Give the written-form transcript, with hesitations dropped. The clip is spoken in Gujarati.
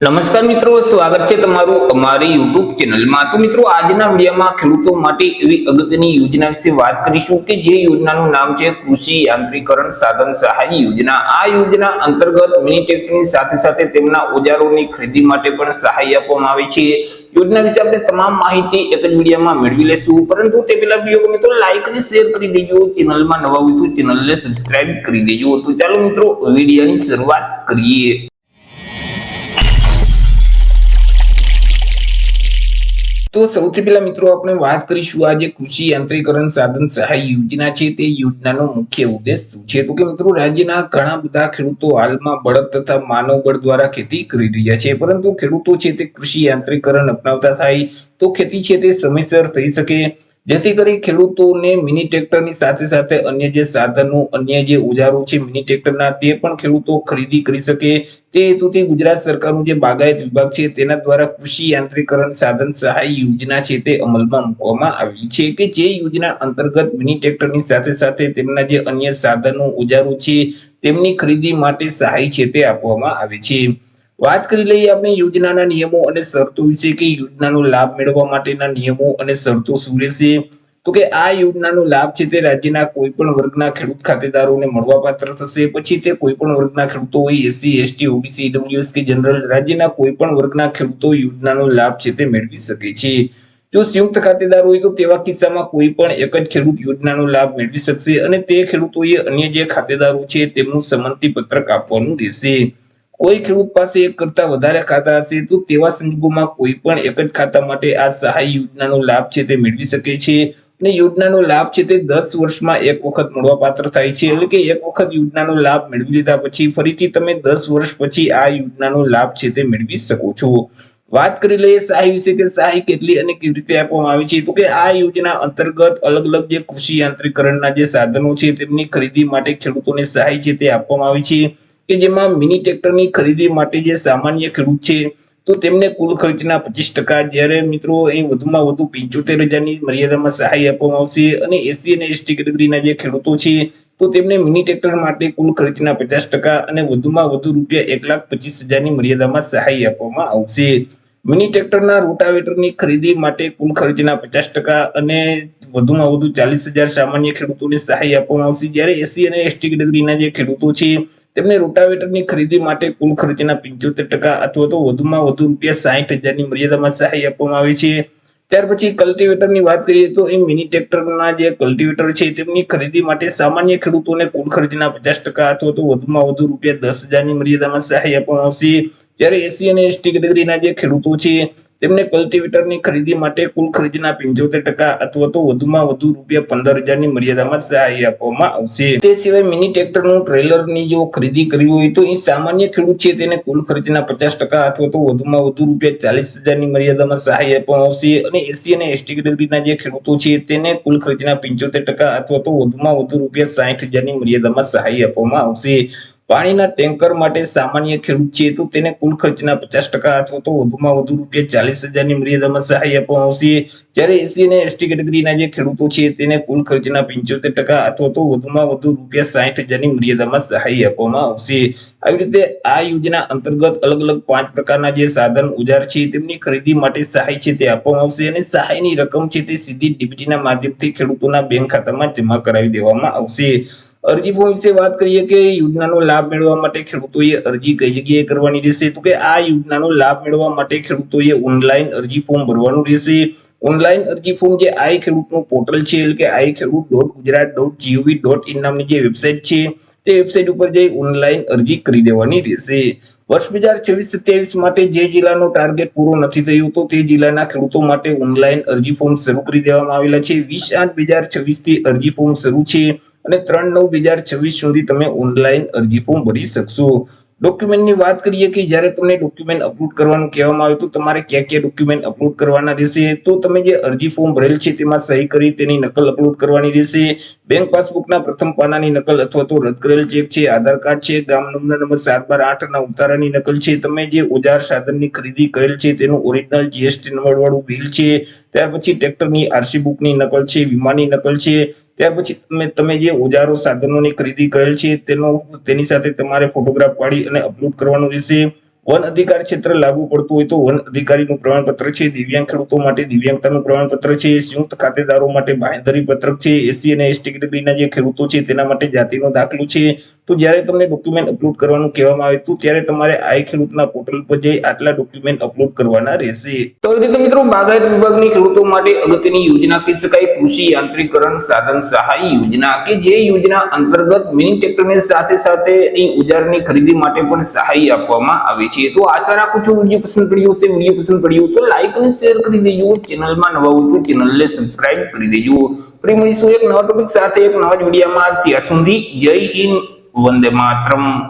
નમસ્કાર મિત્રો, સ્વાગત છે તમારું અમારી યુટ્યુબ ચેનલમાં। તો મિત્રો, આજના વિડીયોમાં ખેડૂતો માટે એવી અગત્યની યોજના વિશે વાત કરીશું કે જે યોજનાનું નામ છે કૃષિ યાંત્રીકરણ સાધન સહાય યોજના। આ યોજના અંતર્ગત મિની ટ્રેક્ટરની સાથે સાથે તેમના ઓજારોની ખરીદી માટે પણ સહાય આપવામાં આવે છે। યોજના વિશે આપણે તમામ માહિતી એક જ વિડીયોમાં મેળવી લેશું, પરંતુ તે પહેલા વિડીયો ગમે તો લાઈક અને શેર કરી દેજો। ચેનલમાં નવા હોય તો ચેનલને સબસ્ક્રાઇબ કરી દેજો। તો ચાલો મિત્રો, વિડીયોની શરૂઆત કરીએ। તો સૌથી પહેલા મિત્રો આપણે વાત કરીશું આ જે કૃષિ યાંત્રીકરણ સાધન સહાય યોજના છે તે યોજનાનો મુખ્ય ઉદ્દેશ શું છે। તો કે મિત્રો, રાજ્યના ઘણા બધા ખેડૂતો હાલમાં બળદ તથા માનવ બળ દ્વારા ખેતી કરી રહ્યા છે, પરંતુ ખેડૂતો છે તે કૃષિ યાંત્રીકરણ અપનાવતા થાય તો ખેતી છે તે સમયસર થઈ શકે, જેથી કરી ખેડૂતોને મિની ટ્રેક્ટરની સાથે સાથે અન્ય જે સાધનો, અન્ય જે ઓજારો છે મિની ટ્રેક્ટરના, તે પણ ખેડૂતો ખરીદી કરી શકે। તે હેતુથી ગુજરાત સરકારનું જે બાગાયત વિભાગ છે તેના દ્વારા કૃષિ યાંત્રીકરણ સાધન સહાય યોજના છે તે અમલમાં મૂકવામાં આવી છે, કે જે યોજના અંતર્ગત મિની ટ્રેક્ટરની સાથે સાથે તેમના જે અન્ય સાધનો, ઓજારો છે તેમની ખરીદી માટે સહાય છે તે આપવામાં આવે છે। વાત કરી લઈએ આપણે યોજનાના નિયમો અને શરતો વિશે કે યોજનાનો લાભ મેળવવા માટેના નિયમો અને શરતો શું રહેશે। તો કે આ યોજનાનો લાભ છે તે રાજ્યના કોઈ પણ વર્ગના ખેડૂત ખાતેદારોને મળવાપાત્ર થશે। પછી તે કોઈ પણ વર્ગના ખેડૂતો હોય, એસસી, એસટી, ઓબીસી, ઈડબ્લ્યુએસ કે જનરલ, રાજ્યના કોઈ પણ વર્ગના ખેડૂતો યોજનાનો લાભ છે તે મેળવી શકે છે। જો સંયુક્ત ખાતેદાર હોય તો તેવા કિસ્સામાં કોઈ પણ એક જ ખેડૂત યોજનાનો લાભ મેળવી શકશે અને તે ખેડૂતોએ અન્ય જે ખાતેદારો છે તેમનું સંમતિ પત્રક આપવાનું રહેશે। કોઈ ખેડૂત પાસે એક કરતા વધારે ખાતા હશે તો તેવા સંજોગોમાં કોઈ પણ એક જ ખાતા માટે આ સહાય યોજનાનો લાભ છે તે મેળવી શકે છે। અને યોજનાનો લાભ છે તે 10 વર્ષમાં એક વખત મળવાપાત્ર થાય છે, એટલે કે એક વખત યોજનાનો લાભ મેળવી લીધા પછી ફરીથી તમે 10 વર્ષ પછી આ યોજનાનો લાભ છે તે મેળવી શકો છો। વાત કરી લઈએ સહાય વિશે કે સહાય કેટલી અને કેવી રીતે આપવામાં આવે છે। તો કે આ યોજના અંતર્ગત અલગ અલગ જે કૃષિ યાંત્રીકરણના જે સાધનો છે તેમની ખરીદી માટે ખેડૂતોને સહાય છે તે આપવામાં આવે છે, કે જેમાં મિની ટ્રેક્ટરની ખરીદી માટે જે સામાન્ય ખેડૂત છે તો તેમને કુલ ખર્ચના 25%, જ્યારે મિત્રો અહીં વધુમાં વધુ 75,000ની મર્યાદામાં સહાય આપવામાં આવશે, અને એસસી અને એસટી કેટેગરીના જે ખેડૂતો છે તો તેમને મિની ટ્રેક્ટર માટે કુલ ખર્ચના 50% અને વધુમાં વધુ રૂપિયા 1,25,000ની મર્યાદામાં સહાય આપવામાં આવશે। મિની ટ્રેક્ટરના રોટાવેટરની ખરીદી માટે કુલ ખર્ચના 50% અને વધુમાં વધુ 40,000 સામાન્ય ખેડૂતોને સહાય આપવામાં આવશે, જ્યારે એસસી અને એસટી કેટેગરીના જે ખેડૂતો છે તેમને રોટાવેટરની ખરીદી માટે કુલ ખર્ચના 75% અથવા તો વધુમાં વધુ રૂપિયા 60,000ની મર્યાદામાં સહાય આપવામાં આવે છે। ત્યાર પછી કલ્ટિવેટરની વાત કરીએ તો એ મિની ટ્રેક્ટરના જે કલ્ટિવેટર છે તેમની ખરીદી માટે સામાન્ય ખેડૂતોને કુલ ખર્ચના 50% અથવા તો વધુમાં વધુ રૂપિયા 10,000ની મર્યાદામાં સહાય આપવામાં આવશે, જ્યારે એસસી અને એસટી કેટેગરીના જે ખેડૂતો છે તેમને કલ્ટિવેટરની ખરીદી માટે કુલ ખર્ચના 75% અથવા તો વધુમાં વધુ રૂપિયા 15,000ની મર્યાદામાં સહાય આપવામાં આવશે। તે સિવાય મિની ટ્રેક્ટરનું ટ્રેલરની જો ખરીદી કરવી હોય તો એ સામાન્ય ખેડૂત છે તેને કુલ ખર્ચના 50% અથવા તો વધુમાં વધુ રૂપિયા 40,000ની મર્યાદામાં સહાય આપવામાં આવશે, અને એસસી અને એસટી કેટેગરીના જે ખેડૂતો છે તેને કુલ ખર્ચના 75% અથવા તો વધુમાં વધુ રૂપિયા 60,000ની મર્યાદામાં સહાય આપવામાં આવશે। પાણીના ટેન્કર માટે સામાન્ય ખેડૂત છે તો તેને કુલ ખર્ચના 50% અથવા તો વધુમાં વધુ રૂપિયા 40,000ની મર્યાદામાં સહાય આપવામાં આવશે, જ્યારે એસસી અને એસટી કેટેગરીના જે ખેડૂતો છે તેને કુલ ખર્ચના 75% અથવા તો વધુમાં વધુ રૂપિયા 60,000ની મર્યાદામાં સહાય આપવામાં આવશે। આવી રીતે આ યોજના અંતર્ગત અલગ અલગ 5 પ્રકારના જે સાધન, ઓજાર છે તેમની ખરીદી માટે સહાય છે તે આપવામાં આવશે, અને સહાયની રકમ છે તે સીધી ડીબીટીના માધ્યમથી ખેડૂતોના બેંક ખાતામાં જમા કરાવી દેવામાં આવશે। અરજી ફોર્મ વિશે વાત કરીએ કે યોજનાનો લાભ મેળવવા માટે ખેડૂતોએ અરજી કઈ જગ્યાએ કરવાની રહેશે। તો કે આ યોજનાનો લાભ મેળવવા માટે ખેડૂતોએ ઓનલાઈન અરજી ફોર્મ ભરવાનું રહેશે। ઓનલાઈન અરજી ફોર્મ જે આઈ ખેડૂતનું પોર્ટલ છે, એટલે કે iKhedoot.gujarat.gov.in નામની જે વેબસાઇટ છે તે વેબસાઇટ ઉપર જઈ ઓનલાઈન અરજી કરી દેવાની રહેશે। વર્ષ 2026-27 માટે જે જિલ્લાનો ટાર્ગેટ પૂરો નથી થયો તો તે જિલ્લાના ખેડૂતો માટે ઓનલાઈન અરજી ફોર્મ શરૂ કરી દેવામાં આવેલા છે। 20/8/2026 થી અરજી ફોર્મ શરૂ છે અને 3/9/2026 સુધી તમે ઓનલાઈન અરજી ફોર્મ ભરી શકશો। ડોક્યુમેન્ટની વાત કરીએ કે જ્યારે તમને ડોક્યુમેન્ટ અપલોડ કરવાનું કહેવામાં આવે તો તમારે કયા કયા ડોક્યુમેન્ટ અપલોડ કરવાના રહેશે। તો તમે જે અરજી ફોર્મ ભરેલ છે તેમાં સહી કરી તેની નકલ અપલોડ કરવાની રહેશે। બેંક પાસબુકના પ્રથમ પાનાની નકલ અથવા તો રદ કરેલ ચેક છે, આધાર કાર્ડ છે, ગામ નંબર 7/8ના ઉતારાની નકલ છે, તમે જે ઓજાર સાધનની ખરીદી કરેલ છે તેનું ઓરિજિનલ જીએસટી નંબર વાળું બિલ છે, ત્યાર પછી ટ્રેક્ટરની આરસી બુકની નકલ છે, વીમાની નકલ છે, ત્યાર પછી તમે જે ઓજારો સાધનોની ખરીદી કરેલ છે તેની સાથે તમારે ફોટોગ્રાફ પાડી અને અપલોડ કરવાનું રહેશે। વન અધિકાર ક્ષેત્ર લાગુ પડતું હોય તો વન અધિકારીનું પ્રમાણપત્ર છે, દિવ્યાંગ ખેડૂતો માટે દિવ્યાંગતાનું પ્રમાણપત્ર છે, સંયુક્ત ખાતેદારો માટે બાંહેધરી પત્રક છે, એસસી અને એસટી કેટેગરીના જે ખેડૂતો છે તેના માટે જાતિનો દાખલો છે. તો જ્યારે તમને ડોક્યુમેન્ટ અપલોડ કરવાનું કહેવામાં આવે તો ત્યારે તમારે આઈ ખેડૂતના પોર્ટલ પર જઈ આટલા ડોક્યુમેન્ટ અપલોડ કરવાના રહેશે. તો એ રીતે મિત્રો બાગાયત વિભાગની ખેડૂતો માટે અગત્યની યોજના કહી શકાય કૃષિ યાંત્રીકરણ સાધન સહાય યોજના, કે જે યોજના અંતર્ગત મિની ટ્રેક્ટરની સાથે સાથે ઓજારની ખરીદી માટે પણ સહાય આપવામાં આવે છે. તો આશા રાખું છું વિડીયો પસંદ પડ્યો હશે. વિડીયો પસંદ પડ્યો તો લાઈક અને શેર કરી દેજો. ચેનલમાં નવા હોય તો ચેનલને સબસ્ક્રાઇબ કરી દેજો. ફરી મળીશું એક નવા ટોપિક સાથે એક નવા જ વિડીયોમાં. ત્યાં સુધી જય હિન્દ, વંદે માતરમ.